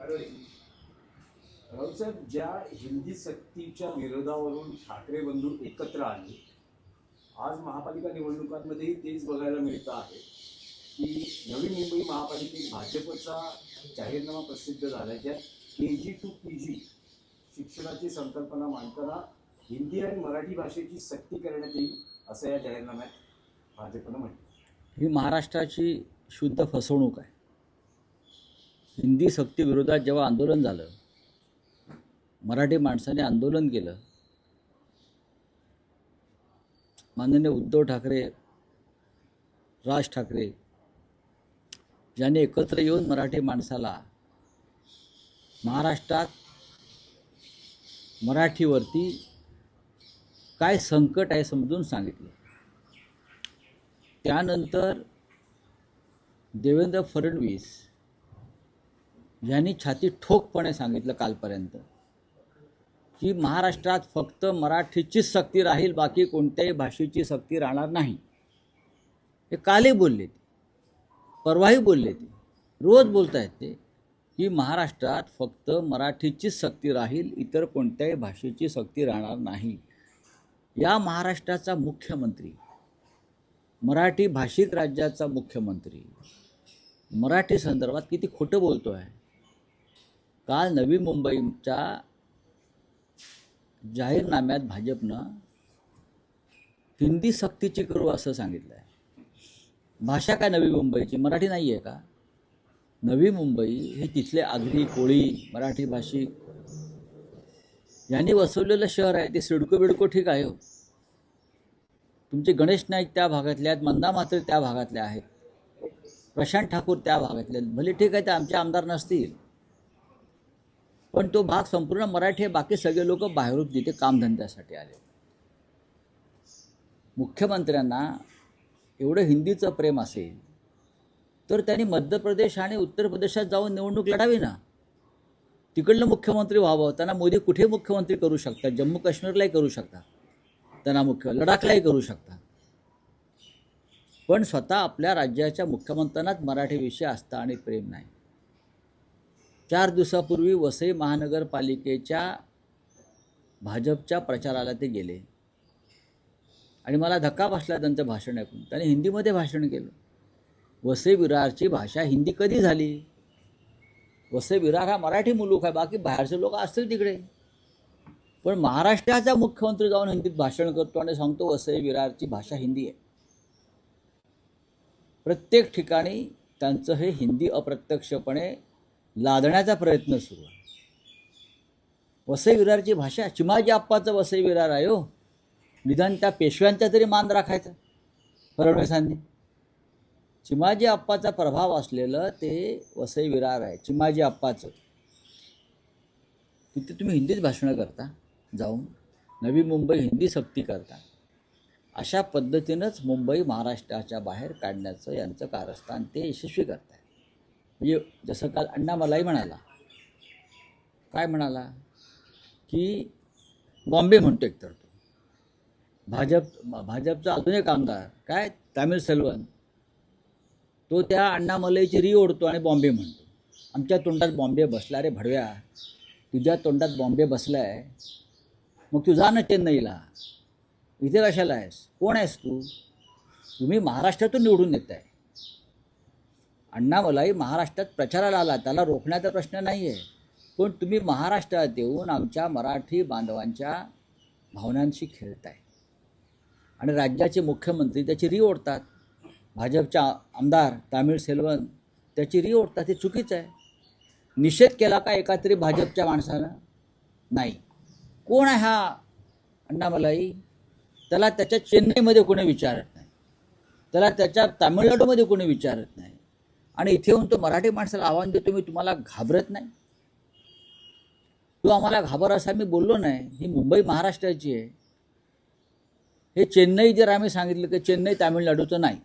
राऊसाहेब, ज्या हिंदी सक्तीच्या विरोधावरून ठाकरे बंधू एकत्र आले, आज महापालिका निवडणुकांमध्येही तेच बघायला मिळतं आहे की नवी मुंबई महापालिकेत भाजपचा जाहीरनामा प्रसिद्ध झाला, ज्यात KG to PG शिक्षणाची संकल्पना मांडताना हिंदी आणि मराठी भाषेची सक्ती करण्यात येईल असं या जाहीरनाम्यात भाजपनं म्हटलं. ही महाराष्ट्राची शुद्ध फसवणूक आहे. हिंदी सक्ती विरोधात जेव्हा आंदोलन झालं, मराठी माणसाने आंदोलन केलं, माननीय उद्धव ठाकरे, राज ठाकरे यांनी एकत्र येऊन मराठी माणसाला महाराष्ट्रात मराठीवरती काय संकट आहे समजून सांगितलं. त्यानंतर देवेंद्र फडणवीस यांनी छाती ठोकपणे सांगितलं कालपर्यंत की महाराष्ट्रात फक्त मराठीचीच सक्ती राहील, बाकी कोणत्याही भाषेची सक्ती राहणार नाही. हे कालही बोलले ते, परवाही बोलले ते, रोज बोलत आहेत ते की महाराष्ट्रात फक्त मराठीचीच सक्ती राहील, इतर कोणत्याही भाषेची सक्ती राहणार नाही. या महाराष्ट्राचा मुख्यमंत्री, मराठी भाषिक राज्याचा मुख्यमंत्री मराठी संदर्भात किती खोटं बोलतो आहे. काल नवी मुंबईच्या जाहीरनाम्यात भाजपनं हिंदी सक्तीची करू असं सांगितलं आहे. भाषा काय नवी मुंबईची, मराठी नाही आहे का? नवी मुंबई हे तिथले आगरी, कोळी, मराठी भाषिक यांनी वसवलेलं शहर आहे. ते सिडको बिडको ठीक आहे हो. तुमचे गणेश नाईक त्या भागातले आहेत, मंदा म्हात्रे त्या भागातले आहेत, प्रशांत ठाकूर त्या भागातले आहेत. भले ठीक आहे, ते आमचे आमदार नसतील, पण तो भाग संपूर्ण मराठी आहे. बाकी सगळे लोक बाहेरून तिथे कामधंद्यासाठी आले. मुख्यमंत्र्यांना एवढं हिंदीचं प्रेम असेल तर त्यांनी मध्य प्रदेश आणि उत्तर प्रदेशात जाऊन निवडणूक लढावी ना. तिकडलं मुख्यमंत्री व्हावं. त्यांना मोदी कुठे मुख्यमंत्री करू शकतात. जम्मू काश्मीरलाही करू शकतात, त्यांना लडाखलाही करू शकतात. पण स्वतः आपल्या राज्याच्या मुख्यमंत्र्यांनाच मराठीविषयी आस्था आणि प्रेम नाही. 4 दिवसापूर्वी वसई महानगरपालिकेच्या भाजपच्या प्रचाराला ते गेले आणि मला धक्का बसला त्यांचं भाषण ऐकून. त्यांनी हिंदीमध्ये भाषण केलं. वसई विरारची भाषा हिंदी कधी झाली? वसई विरार हा मराठी मुलूक आहे, बाकी बाहेरचे लोक असतील तिकडे. पण महाराष्ट्राचा मुख्यमंत्री जाऊन हिंदीत भाषण करतो आणि सांगतो वसई विरारची भाषा हिंदी आहे. प्रत्येक ठिकाणी त्यांचं हे हिंदी अप्रत्यक्षपणे लादण्याचा प्रयत्न सुरू आहे. वसई विरारची भाषा चिमाजी आप्पाचं वसई विरार आहे हो. निदान त्या पेशव्यांचा तरी मान राखायचा फडणवीसांनी. चिमाजी आप्पाचा प्रभाव असलेलं ते वसई विरार आहे, चिमाजी आप्पाचं. तिथे तुम्ही हिंदीच भाषणं करता जाऊन, नवी मुंबई हिंदी सक्ती करता. अशा पद्धतीनंच मुंबई महाराष्ट्राच्या बाहेर काढण्याचं यांचं कारस्थान ते यशस्वी करत आहे. म्हणजे जसं काल अण्णा मलाही म्हणाला, काय म्हणाला की बॉम्बे म्हणतो एकतर तो. भाजपचा अजून एक आमदार काय तामिळ सेल्वन, तो त्या अण्णामलईची री ओढतो आणि बॉम्बे म्हणतो. आमच्या तोंडात बॉम्बे बसला रे भडव्या, तुझ्या तोंडात बॉम्बे बसला आहे, मग तू जा ना चेन्नईला, इथे कशाला आहेस? कोण आहेस तू? तुम्ही महाराष्ट्रातून निवडून येत आहे. अण्णामलाई महाराष्ट्रात प्रचाराला आला, त्याला रोखण्याचा प्रश्न नाही आहे. पण तुम्ही महाराष्ट्रात येऊन आमच्या मराठी बांधवांच्या भावनांशी खेळताय आणि राज्याचे मुख्यमंत्री त्याची री ओढतात. भाजपच्या आमदार तामिळ सेल्वन त्याची री ओढतात. हे चुकीचं आहे. निषेध केला का एका तरी भाजपच्या माणसानं? नाही. कोण आहे हा अण्णामलाई? त्याला त्याच्या चेन्नईमध्ये कोणी विचारत नाही, त्याला त्याच्या तामिळनाडूमध्ये कोणी विचारत नाही. आणि इथे येऊन तो मराठी माणसाला आव्हान देतो, मी तुम्हाला घाबरत नाही? तू आम्हाला घाबर असं मी बोललो नाही. ही मुंबई महाराष्ट्राची आहे. हे चेन्नई जर आम्ही सांगितलं की चेन्नई तामिळनाडूचं नाही,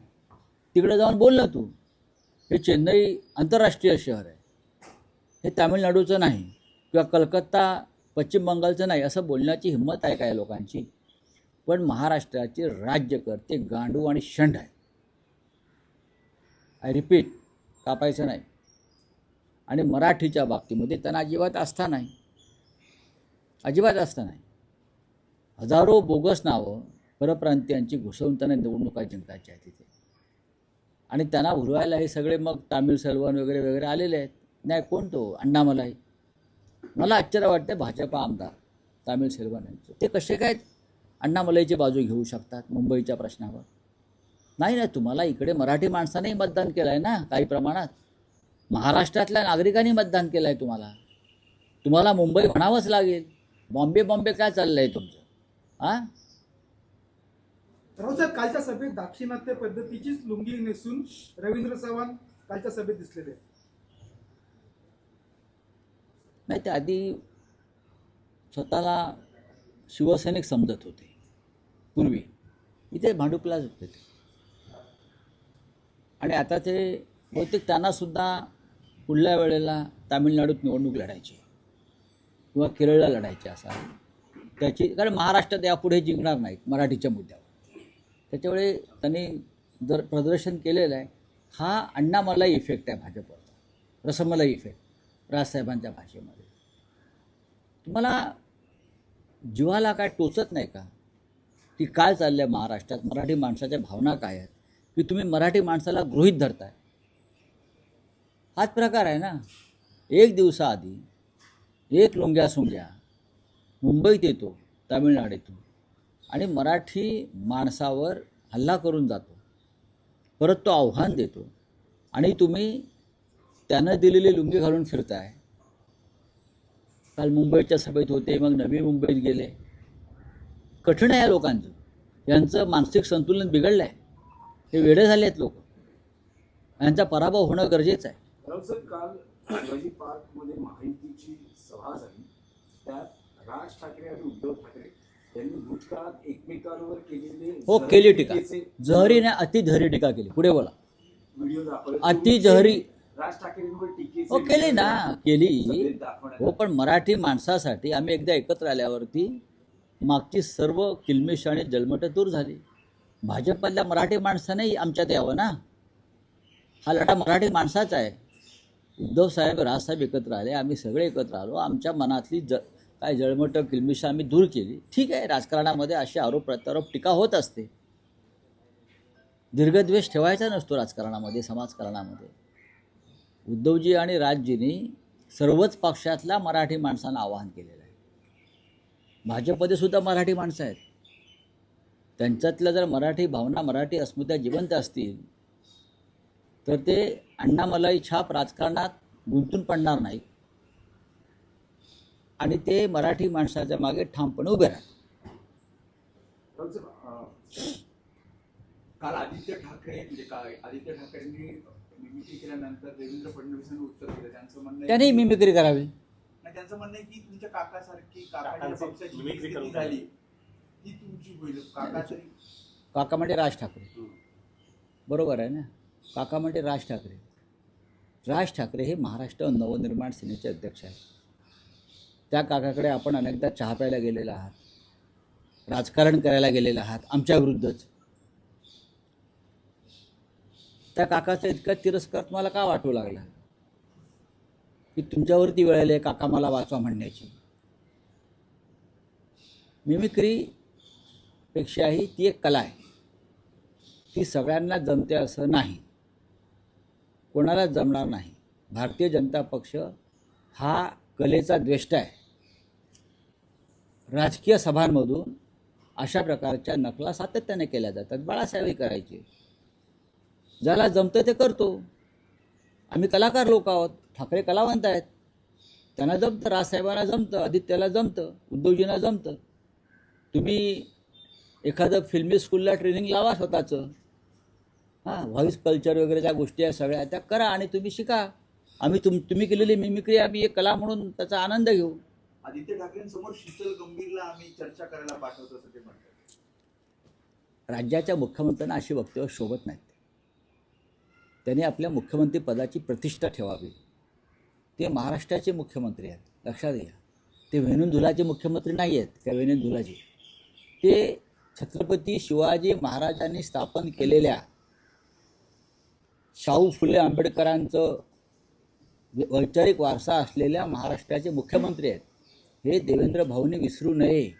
तिकडे जाऊन बोल ना तू. हे चेन्नई आंतरराष्ट्रीय शहर आहे, हे तामिळनाडूचं नाही, किंवा कलकत्ता पश्चिम बंगालचं नाही असं बोलण्याची हिंमत आहे काय लोकांची? पण महाराष्ट्राचे राज्यकर्ते गांडू आणि शंड आहे. आय रिपीट, कापायचं नाही. आणि मराठीच्या बाबतीमध्ये त्यांना अजिबात आस्था नाही, अजिबात आस्था नाही. हजारो बोगस नावं परप्रांतीयांची घुसवून त्यांना निवडणुका जिंकायच्या आहेत तिथे. आणि त्यांना उरवायला हे सगळे मग तामिळ सेल्वन वगैरे वगैरे आलेले आहेत. नाही, कोण तो अण्णामलाई. मला आश्चर्य वाटते भाजपा आमदार तामिळ सेल्वन यांचं, ते कसे काय अण्णामलाईची बाजू घेऊ शकतात मुंबईच्या प्रश्नावर. नाही ना, तुम्हाला इकडे मराठी माणसानेही मतदान केलं आहे ना, काही प्रमाणात महाराष्ट्रातल्या नागरिकांनी मतदान केलं आहे. तुम्हाला मुंबई म्हणावंच लागेल. बॉम्बे काय चाललं आहे तुमचं? हां, रावसाहेब, कालच्या सभेत दाक्षिणात्य पद्धतीचीच लुंगी नेसून रवींद्र चव्हाण कालच्या सभेत दिसलेले. नाही, ते आधी स्वतःला शिवसैनिक समजत होते पूर्वी, इथे भांडुपलाच होते ते. आणि आता ते बहुतेक त्यांनासुद्धा पुढल्या वेळेला तामिळनाडूत निवडणूक लढायची किंवा केरळला लढायची असा त्याची, कारण महाराष्ट्रात यापुढे जिंकणार नाहीत मराठीच्या मुद्द्यावर. त्याच्यामुळे त्यांनी जर प्रदर्शन केलेलं आहे, हा अण्णामलाई इफेक्ट आहे भाजपवरचा, रसमलाई इफेक्ट राजसाहेबांच्या भाषेमध्ये. तुम्हाला जीवाला काय टोचत नाही का की काय चाललं आहे महाराष्ट्रात, मराठी माणसाच्या भावना काय आहेत, की तुम्ही मराठी माणसाला गृहीत धरताय? हाच प्रकार आहे ना. एक दिवसाआधी एक लुंग्या सुंग्या मुंबईत येतो तामिळनाडूतून आणि मराठी माणसावर हल्ला करून जातो, परत तो आव्हान देतो आणि तुम्ही त्यानं दिलेली लुंगी घालून फिरताय. काल मुंबईच्या सभेत होते, मग नवी मुंबईत गेले. कठीण आहे या लोकांचं, यांचं मानसिक संतुलन बिघडलं आहे, हे वेडे झाले आहेत लोक, यांचा पराभव होणं गरजेचं आहे. रावसाहेब, काल शिवाजी पार्कमध्ये महायुतीची सभा झाली. त्यात राज ठाकरे आणि उद्धव ठाकरे यांनी भूतकाळात एकमेकांवर केलेले हो, केली टीका, जहरीने अतिजहरी टीका केली. पुढे बोला. व्हिडिओ दाखवले, अतिजहरी राज ठाकरेंवर टीकेचे हो केली ना, केली सभेत दाखवण्यात हो. पण मराठी माणसासाठी आम्ही एकदा एकत्र आल्यावरती मागची सर्व किलमिश आणि जलमट दूर झाली. भाजपमधल्या मराठी माणसाने आमच्यात यावं ना. हा लढा मराठी माणसाचा आहे. उद्धव साहेब, राजसाहेब एकत्र आले, आम्ही सगळे एकत्र आलो, आमच्या मनातली काय जळमट किलमिश आम्ही दूर केली. ठीक आहे, राजकारणामध्ये असे आरोप प्रत्यारोप टीका होत असते. दीर्घद्वेष ठेवायचा नसतो राजकारणामध्ये, समाजकारणामध्ये. उद्धवजी आणि राजजींनी सर्वच पक्षातल्या मराठी माणसांना आवाहन केलेलं आहे. भाजपमध्ये सुद्धा मराठी माणसं आहेत. त्यांच्यातल्या जर मराठी भावना, मराठी अस्मिता जिवंत असतील तर ते अण्णामलाई छाप राजकारणात गुंतून पडणार नाहीत आणि ते मराठी माणसाच्या मागे ठामपणे उभे राहतात. काल आदित्य ठाकरे म्हणजे काय आदित्य ठाकरेंनी मिमिक्री केल्यानंतर देवेंद्र फडणवीसांनी उत्तर दिलं. त्यांचं म्हणणं त्याने मिमिक्री करावी. नाही, त्यांचं म्हणणं आहे की तुमच्या काकासारखी काकाच्या पक्षाची मिमिक्री झाली ती तुमची होईल. काका तरी काका म्हणजे राज ठाकरे, बरोबर आहे ना. काका म्हणजे राज ठाकरे. राज ठाकरे हे महाराष्ट्र नवनिर्माण सेनेचे अध्यक्ष आहेत. त्या काकाकडे आपण अनेकदा चहा प्यायला गेलेला आहात, राजकारण करायला गेलेला आहात आमच्या विरुद्धच. त्या काकाचा इतका तिरस्कार तुम्हाला का वाटू लागला की तुमच्यावरती वेळ आली काका मला वाचवा म्हणण्याची? मिमिक्रीपेक्षाही ती एक कला आहे. ती सगळ्यांना जमते असं नाही, कोणालाच जमणार नाही. भारतीय जनता पक्ष हा कलेचा द्वेष्टा आहे. राजकीय सभांमधून अशा प्रकारच्या नकला सातत्याने केल्या जातात. बाळासाहेबही करायचे. ज्याला जमतं ते करतो. आम्ही कलाकार लोक आहोत, ठाकरे कलावंत आहेत, त्यांना जमतं, राजसाहेबांना जमतं, आदित्याला जमतं, उद्धवजींना जमतं. तुम्ही एखादं फिल्मी स्कूलला ट्रेनिंग लावा स्वतःचं. व्हॉइस कल्चर वगैरे ज्या गोष्टी आहेत सगळ्या त्या करा आणि तुम्ही शिका. आम्ही तुम्ही केलेली मिमिक्री आम्ही एक कला म्हणून त्याचा आनंद घेऊ. आदित्य ठाकरेंसमोर शीतल गंभीरला आम्ही चर्चा करायला पाठवतो असं ते म्हणतात. राज्याच्या मुख्यमंत्र्यांना अशी वक्तव्य शोभत नाहीत. त्यांनी आपल्या मुख्यमंत्री पदाची प्रतिष्ठा ठेवावी. ते महाराष्ट्राचे मुख्यमंत्री आहेत, लक्षात घ्या. ते वेणुधुलाचे मुख्यमंत्री नाही आहेत त्या वेणुधुलाजी. ते छत्रपती शिवाजी महाराजांनी स्थापन केलेल्या शाहू फुले आंबेडकरांचं वैचारिक वारसा असलेल्या महाराष्ट्राचे मुख्यमंत्री आहेत. हे देवेंद्र भाऊंनी विसरू नये.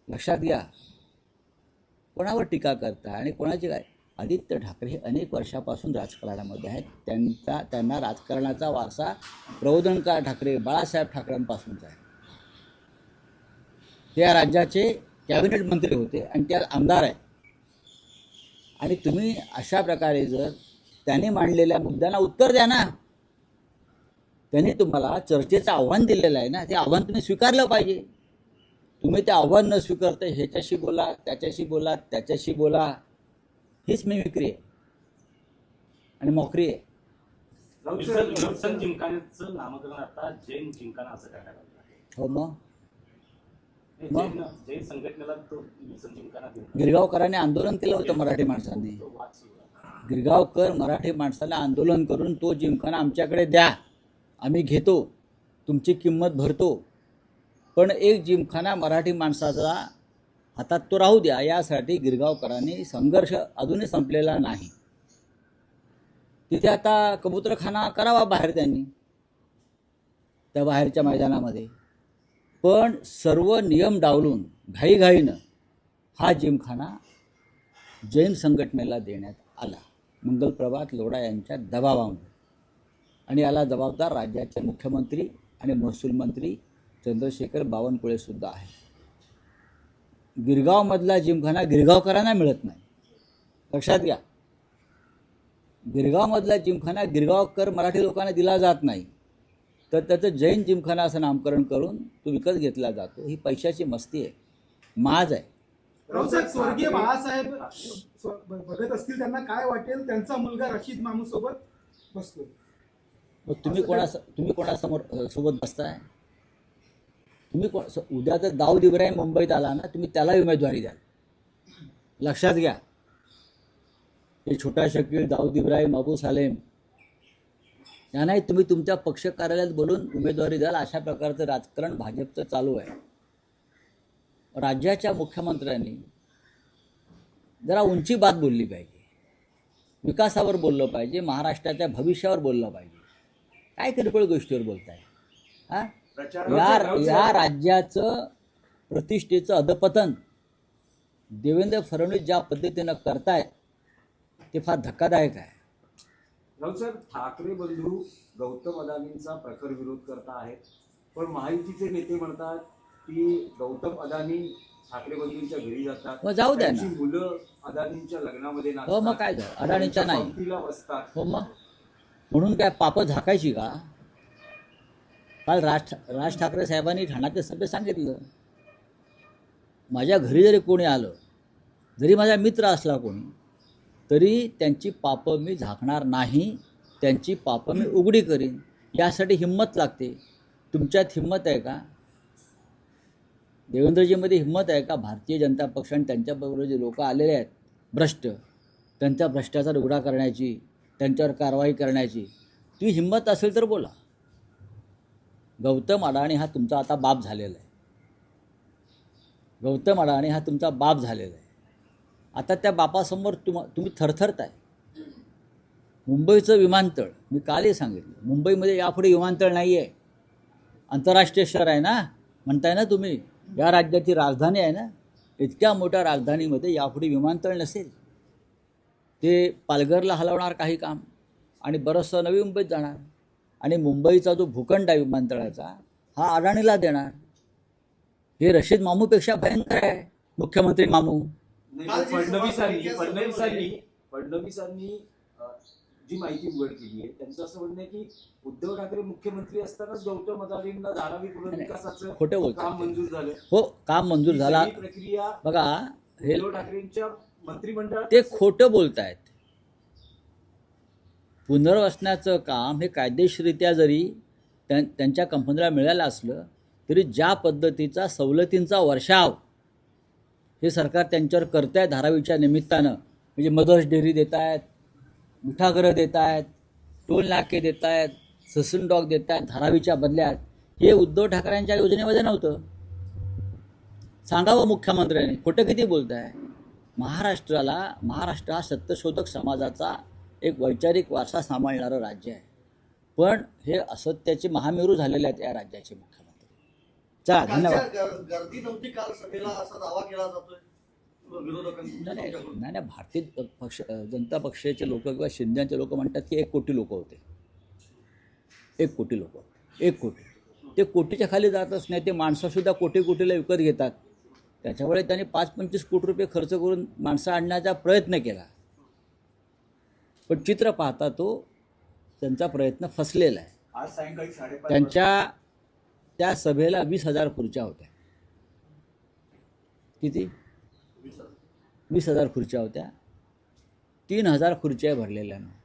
लक्षात घ्या. कोणावर टीका करता आणि कोणाची काय? आदित्य ठाकरे हे अनेक वर्षापासून राजकारणामध्ये आहेत. त्यांना राजकारणाचा वारसा प्रबोधनकार ठाकरे, बाळासाहेब ठाकरेंपासूनचा आहे. ते या राज्याचे कॅबिनेट मंत्री होते आणि त्या आमदार आहेत. आणि तुम्ही अशा प्रकारे जर त्यांनी मांडलेल्या मुद्द्यांना उत्तर द्या ना. त्यांनी तुम्हाला चर्चेचं आव्हान दिलेलं आहे ना, ते आव्हान तुम्ही स्वीकारलं पाहिजे. तुम्ही ते आव्हान न स्वीकारता ह्याच्याशी बोला, त्याच्याशी बोला, त्याच्याशी बोला, हीच मिमिक्री आहे आणि मोकरी आहे. विल्सन जिमखान्याचं नामकरण आता जैन जिमखाना असं करण्यात आलं आहे. हो मग जैन संघटनेला तो विल्सन जिमखाना दिला. गिरगावकरांनी आंदोलन केलं होतं मराठी माणसांनी. तो वाद सुरू आहे. गिरगावकर मराठी माणसाला आंदोलन करून तो जिमखाना आमच्याकडे द्या, आम्ही घेतो, तुमची किंमत भरतो, पण एक जिमखाना मराठी माणसाचा हातात तो राहू द्या, यासाठी गिरगावकरांनी संघर्ष अजूनही संपलेला नाही. तिथे आता कबूतरखाना करावा बाहेर त्यांनी, त्या बाहेरच्या मैदानामध्ये. पण सर्व नियम डावलून घाईघाईनं हा जिमखाना जैन संघटनेला देण्यात आला, मंगलप्रभात लोढा यांच्या दबावामुळे. आणि याला जबाबदार राज्याचे मुख्यमंत्री आणि महसूल मंत्री चंद्रशेखर बावनकुळे सुद्धा आहे. गिरगावमधला जिमखाना गिरगावकरांना मिळत नाही. लक्षात घ्या. गिरगावमधला जिमखाना गिरगावकर मराठी लोकांना दिला जात नाही, तर त्याचं जैन जिमखाना असं नामकरण करून तो विकत घेतला जातो. ही पैशाची मस्ती आहे, माज आहे. रावसाहेब, स्वर्गीय बाळासाहेब बघत असतील, त्यांना काय वाटेल? त्यांचा मुलगा रशीद मामू सोबत बसतो. मग तुम्ही कोणासमोर सोबत बसताय? तुम्ही उद्या जर दाऊद इब्राहिम मुंबईत आला ना, तुम्ही त्याला उमेदवारी द्याल. लक्षात घ्या. हे छोटा शकील, दाऊद इब्राहिम, अबू सालेम यांनाही तुम्ही तुमच्या पक्ष कार्यालयात बोलून उमेदवारी द्याल. अशा प्रकारचं राजकारण भाजपचं चालू आहे. राज्याच्या मुख्यमंत्र्यांनी जरा उंची बात बोलली पाहिजे, विकासावर बोललं पाहिजे, महाराष्ट्राच्या भविष्यावर बोललं पाहिजे. काय किरकोळ गोष्टीवर बोलताय? हा, या राज्याचं प्रतिष्ठेचं अधपतन देवेंद्र फडणवीस ज्या पद्धतीनं करतायत ते फार धक्कादायक आहे. राऊतसाहेब, ठाकरे बंधू गौतम अदानींचा प्रखर विरोध करता आहेत, पण महायुतीचे नेते म्हणतात की गौतम अदानी ठाकरे बंधूंच्या घरी जातात, मग जाऊ द्या ना. त्यांची मुलं अदानींच्या लग्नामध्ये हो मग काय झालं? अडाणीच्या नाही. पंक्तीला बसतात. हो मग म्हणून काय पापं झाकायची का? काल राज ठाकरे साहेबांनी ठाण्याच्या सभेत सांगितलं, माझ्या घरी जरी कोणी आलं, जरी माझा मित्र असला कोणी, तरी त्यांची पापं मी झाकणार नाही, त्यांची पापं मी उघडी करीन. यासाठी हिंमत लागते. तुमच्यात हिंमत आहे का? देवेंद्रजीमध्ये हिंमत आहे का? भारतीय जनता पक्ष आणि त्यांच्याबरोबर जे लोक आलेले आहेत भ्रष्ट, त्यांचा भ्रष्टाचार उघडा करण्याची, त्यांच्यावर कारवाई करण्याची ती हिंमत असेल तर बोला. गौतम अडाणी हा तुमचा आता बाप झालेला आहे. गौतम अडाणी हा तुमचा बाप झालेला आहे. आता त्या बापासमोर तुम्ही थरथरताय. मुंबईचं विमानतळ मी कालही सांगितलं, मुंबईमध्ये यापुढे विमानतळ नाही आहे. आंतरराष्ट्रीय शहर आहे ना, म्हणताय ना तुम्ही. या राज्याची राजधानी आहे ना, इतक्या मोठ्या राजधानीमध्ये यापुढे विमानतळ नसेल. ते पालघरला हलवणार काही काम आणि बरंचसं नवी मुंबईत जाणार. आणि मुंबईचा जो भूखंड आहे विमानतळाचा हा अडाणीला देणार. हे रशीद मामूपेक्षा भयंकर आहे, मुख्यमंत्री मामू. फडणवीसांनी जी माहिती उघड केली आहे, त्यांचं असं म्हणणं आहे की उद्धव ठाकरे मुख्यमंत्री असतानाच गौतम अदानींना धारावी पुनर्विकासाचं खोटे बोलतात. काम मंजूर झालं. हो, काम मंजूर झाला. ही प्रक्रिया बघा, हे उद्धव ठाकरेंच्या मंत्रिमंडळात ते खोटं बोलतायत. पुनर्वसनाचं काम हे कायदेशीररित्या जरी त्यांच्या कंपनीला मिळालं असलं तरी ज्या पद्धतीचा सवलतींचा वर्षाव हे सरकार त्यांच्यावर करत आहे धारावीच्या निमित्तानं, म्हणजे मदर्स डेअरी देत आहेत, मिठागरं देत आहेत, टोल नाके देत आहेत, ससून डॉग देत आहेत धारावीच्या बदल्यात, हे उद्धव ठाकरेंच्या योजनेमध्ये नव्हतं. सांगावं मुख्यमंत्र्यांनी, खोटं किती बोलत आहे. महाराष्ट्र हा सत्यशोधक समाजाचा एक वैचारिक वारसा सांभाळणारं राज्य आहे. पण हे असत्याचे महामेरू झालेले आहेत या राज्याचे मुख्यमंत्री. चला, धन्यवाद. गर्दी नव्हती काल सभेला असा दावा केला जातोय विरोधकांनी. नाही नाही, भारतीय जनता पक्षाचे लोक किंवा शिंदेचे लोक म्हणतात की 1 कोटी लोक होते. 1 कोटी लोक, 1 कोटी. ते कोटीच्या खाली जातच नाही. ते माणसंसुद्धा कोटीला विकत घेतात. त्याच्यामुळे त्यांनी 5-25 कोटी रुपये खर्च करून माणसं आणण्याचा प्रयत्न केला. पण चित्र पाहता तो त्यांचा प्रयत्न फसलेला आहे. आज सायंकाळी 5:30 त्यांच्या त्या सभेला 20,000 खुर्च्या होत्या. किती? 20,000 खुर्च्या होत्या. 3,000 खुर्च्या भरलेल्या नव्हत्या.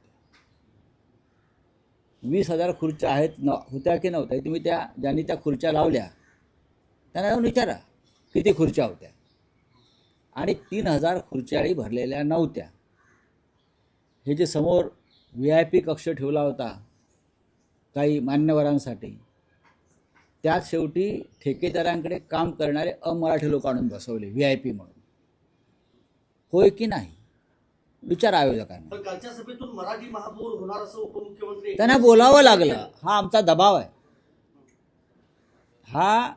20,000 खुर्च्या होत्या की नव्हत्या, तुम्ही ज्यांनी त्या खुर्च्या लावल्या त्यांना जाऊन विचारा किती खुर्च्या होत्या. आणि 3,000 खुर्च्याही भरलेल्या नव्हत्या. हे जे समोर VIP कक्ष ठेवला होता काही मान्यवरांसाठी, त्यात शेवटी ठेकेदारांकडे काम करणारे अमराठी लोक आणून बसवले VIP म्हणून. होय की नाही? विचार आयोजकांना. पण कालच्या सभेतून मराठी महापौर होणार असं उपमुख्यमंत्री त्यांना बोलावं लागलं. हा आमचा दबाव आहे. हा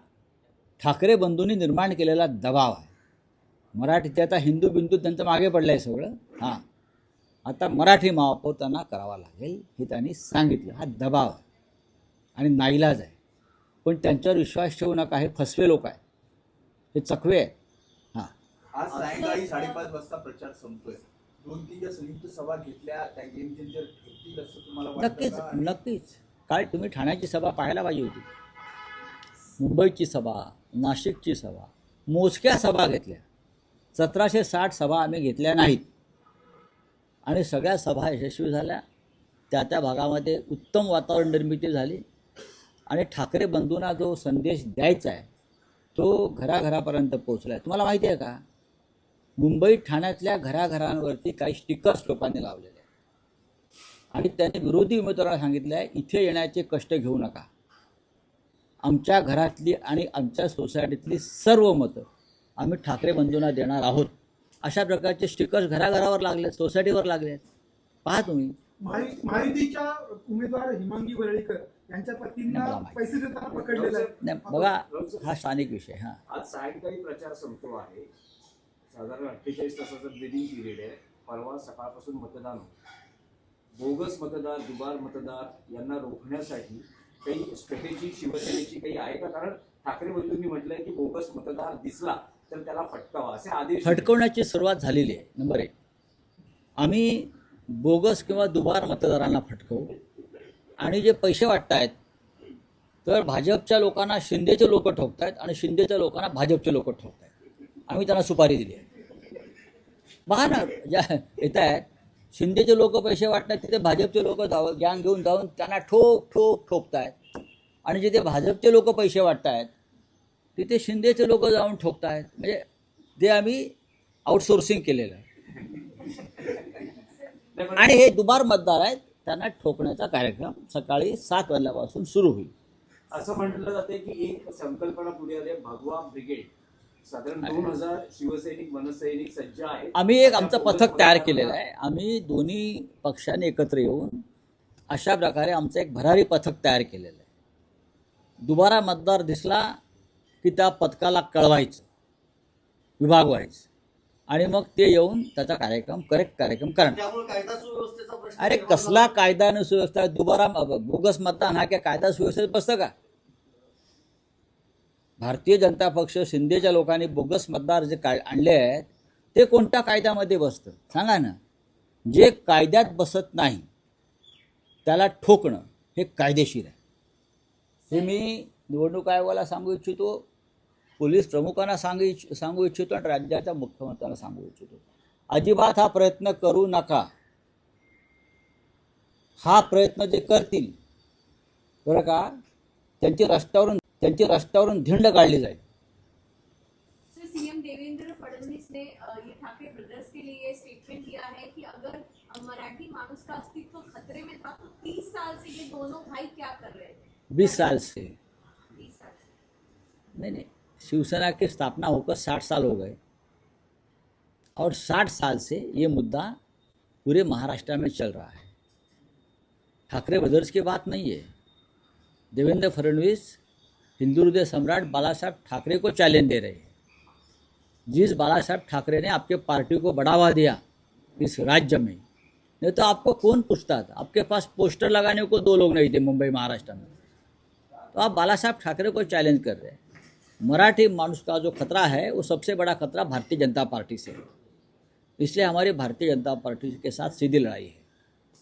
ठाकरे बंधूंनी निर्माण केलेला दबाव आहे. मराठीचे आता हिंदू बिंदू त्यांचं मागे पडलं आहे सगळं. हां, आता मराठी महापौर त्यांना करावा लागेल हे त्यांनी सांगितलं. हा दबाव आहे आणि नाईलाज आहे. पण त्यांच्यावर विश्वास ठेवू नका. हे फसवे लोक आहेत, हे चकवे आहेत. हां, आज सायंकाळी 5:30 वाजता प्रचार संपतोय. 2-3 ज्या संयुक्त सभा घेतल्या त्या गेम चेंजर ठरतील असं तुम्हाला वाटतं नक्कीच का? नक्कीच. काल तुम्ही ठाण्याची सभा पाहायला पाहिजे होती. मुंबईची सभा, नाशिकची सभा, मोजक्या सभा घेतल्या. 1760 सभा आम्ही घेतल्या नाहीत. आणि सगळ्या सभा यशस्वी झाल्या. त्या भागामध्ये उत्तम वातावरण निर्मिती झाली. आणि ठाकरे बंधूंना जो संदेश द्यायचा आहे तो घराघरापर्यंत पोहोचला आहे. तुम्हाला माहिती आहे का, मुंबईत ठाण्यातल्या घराघरांवरती काही स्टिकर्स लोकांनी लावलेले आहेत. आणि त्यांनी विरोधी उमेदवारांना सांगितलं आहे, इथे येण्याचे कष्ट घेऊ नका. आमच्या घरातली आणि आमच्या सोसायटीतली सर्व मतं आम्ही ठाकरे बंधूंना देणार आहोत. अशा प्रकारचे स्टिकर्स घराघरावर लागले, सोसायटीवर लागले आहेत. पहा तुम्ही. महायुतीच्या उमेदवार हिमांगी वरळीकर यांच्या पत्नींना पैसे देताना पकडलेलं आहे. नाही बघा, हा स्थानिक विषय. हां, आज सायंकाळी प्रचार संपतो आहे. साधारण 48 तासाचा ब्रिदिंग पिरियड आहे. परवा सकाळपासून मतदान होतं. बोगस मतदार, दुबार मतदार यांना रोखण्यासाठी काही स्ट्रॅटेजी शिवसेनेची काही आहे का? कारण ठाकरे बंधूंनी म्हटलंय की बोगस मतदार दिसला तर त्याला फटकावा असे आदेश. फटकवण्याची सुरुवात झालेली आहे. नंबर 1, आम्ही बोगस किंवा दुबार मतदारांना फटकवू. आणि जे पैसे वाटतायत तर भाजपच्या लोकांना शिंदेचे लोक ठोकतायत आणि शिंदेच्या लोकांना भाजपचे लोक ठोकतायत. आम्ही त्यांना सुपारी दिली आहे. बघा ना, ज्या येत आहेत शिंदेचे लोक पैसे वाटतात तिथे भाजपचे लोक गॅंग घेऊन जाऊन त्यांना ठोकतायत. आणि जिथे भाजपचे लोक पैसे वाटतायत तिथे शिंदेचे लोक जाऊन ठोकतायत. म्हणजे ते आम्ही आउटसोर्सिंग केलेलं आहे. आणि हे दुबार मतदार आहेत, त्यांना ठोकण्याचा कार्यक्रम सकाळी 7 वाजल्यापासून सुरू होईल. असं म्हटलं जाते की एक संकल्पना पुढे आली, भगवा ब्रिगेड. साधारण 2,000 शिवसैनिक, मनसैनिक सज्ज आहेत. आम्ही एक आमचं पथक तयार केलेलं आहे. आम्ही दोन्ही पक्षाने एकत्र येऊन अशा प्रकारे आमचं एक भरारी पथक तयार केलेलं आहे. दुबारा मतदार दिसला की त्या पथकाला कळवायचं, विभागवायचं आणि मग ते येऊन त्याचा करेक्ट कार्यक्रम करणार. त्यामुळे कायदा सुव्यवस्थेचा प्रश्न अरे कसला कायदा आणि सुव्यवस्था? दुबारा बोगस मतदान हा काय कायदा सुव्यवस्थेत बसतं का? भारतीय जनता पक्ष, शिंदेच्या लोकांनी बोगस मतदार जे आणले आहेत ते कोणत्या कायद्यामध्ये बसतं सांगा ना? जे कायद्यात बसत नाही त्याला ठोकणं हे कायदेशीर आहे. हे मी निवडणूक आयोगाला सांगू इच्छितो, पोलीस प्रमुखांना सांगू इच्छितो आणि राज्याच्या मुख्यमंत्र्यांना सांगू इच्छितो. अजिबात हा प्रयत्न करू नका. हा प्रयत्न जे करतील बरं का, त्यांची रस्त्यावरून धिंड काढली जाईल. सीएम देवेंद्र फडणवीस ने ये ठाकरे ब्रदर्स के लिए स्टेटमेंट दिया है कि अगर मराठी मानुस का अस्तित्व खतरे में था तो 30 साल से ये दोनों भाई क्या कर रहे थे? 20 साल से 20 साल नहीं, शिवसेना की स्थापना होकर 60 साल हो गए और 60 साल से ये मुद्दा पूरे महाराष्ट्र में चल रहा है ठाकरे ब्रदर्स की बात नहीं है। देवेंद्र फडणवीस हिंदू हृदय सम्राट बाला साहब ठाकरे को चैलेंज दे रहे हैं। जिस बाला साहब ठाकरे ने आपके पार्टी को बढ़ावा दिया इस राज्य में, नहीं तो आपको कौन पूछता था? आपके पास पोस्टर लगाने को 2 लोग नहीं थे मुंबई महाराष्ट्र में। तो आप बाला साहब ठाकरे को चैलेंज कर रहे हैं। मराठी मानुष का जो खतरा है वो सबसे बड़ा खतरा भारतीय जनता पार्टी से है। इसलिए हमारी भारतीय जनता पार्टी के साथ सीधी लड़ाई है।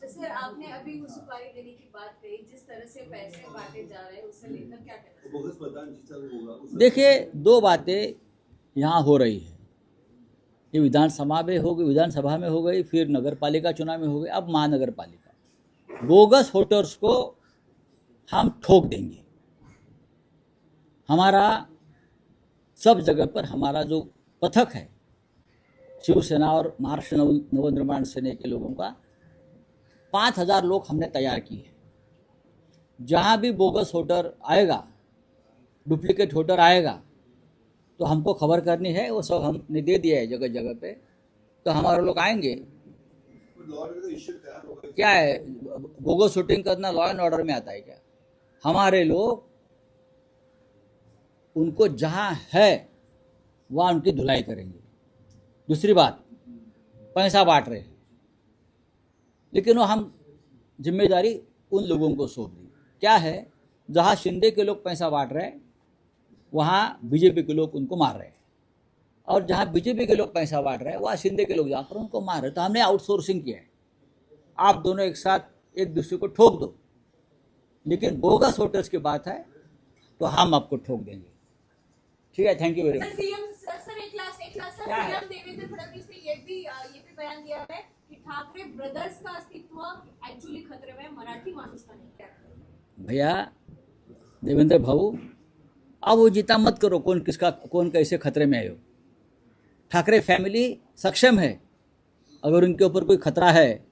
तो सर आपने अभी उस सुपारी देने की बात कही, जिस तरह से पैसे बांटे जा रहे हैं उससे लेकर क्या कहना है? देखिए, 2 बातें यहाँ हो रही है। ये विधानसभा में हो गई, फिर नगर पालिका चुनाव में हो गई, अब महानगर पालिका। बोगस वोटर्स को हम ठोक देंगे। हमारा सब जगह पर हमारा जो पथक है, शिवसेना और महाराष्ट्र नवनिर्माण सेना के लोगों का 5000 लोग हमने तैयार किए हैं। जहाँ भी बोगस वोटर आएगा, डुप्लीकेट वोटर आएगा, तो हमको खबर करनी है। वो सब हमने दे दिया है जगह जगह पे। तो हमारे लोग आएंगे। क्या है, बोगस वोटिंग करना लॉ एंड ऑर्डर में आता है क्या? हमारे लोग उनको जहाँ है वहाँ उनकी धुलाई करेंगे। दूसरी बात, पैसा बांट रहे हैं, लेकिन वो हम जिम्मेदारी उन लोगों को सौंप दी। क्या है, जहाँ शिंदे के लोग पैसा बांट रहे हैं वहाँ बीजेपी के लोग उनको मार रहे हैं, और जहाँ बीजेपी के लोग पैसा बांट रहे हैं वहाँ शिंदे के लोग जाकर उनको मार रहे हैं। तो हमने आउटसोर्सिंग किया है। आप दोनों एक साथ एक दूसरे को ठोक दो, लेकिन बोगस वोटर्स की बात है तो हम आपको ठोक देंगे। ठीक है, thank you very much. Sir एक last sir, CM Devendra Fadnavis ने ये भी बयान दिया है कि ठाकरे ब्रदर्स का अस्तित्व एक्चुअली खतरे में, मराठी मानुष का नहीं। क्या भैया देवेंद्र भाऊ, अब वो जीता मत करो कौन कैसे खतरे में है। ठाकरे फैमिली सक्षम है। अगर उनके ऊपर कोई खतरा है,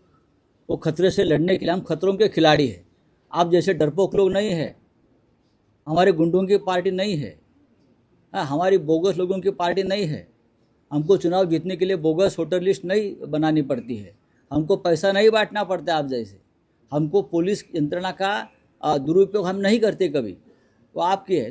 वो खतरे से लड़ने के लिए हम खतरों के खिलाड़ी हैं। आप जैसे डरपोक लोग नहीं है, हमारे गुंडों की पार्टी नहीं है, हमारी बोगस लोगों की पार्टी नहीं है। हमको चुनाव जीतने के लिए बोगस वोटर लिस्ट नहीं बनानी पड़ती है, हमको पैसा नहीं बांटना पड़ता आप जैसे। हमको पुलिस यंत्रणा का दुरुपयोग हम नहीं करते कभी, वो आपकी है।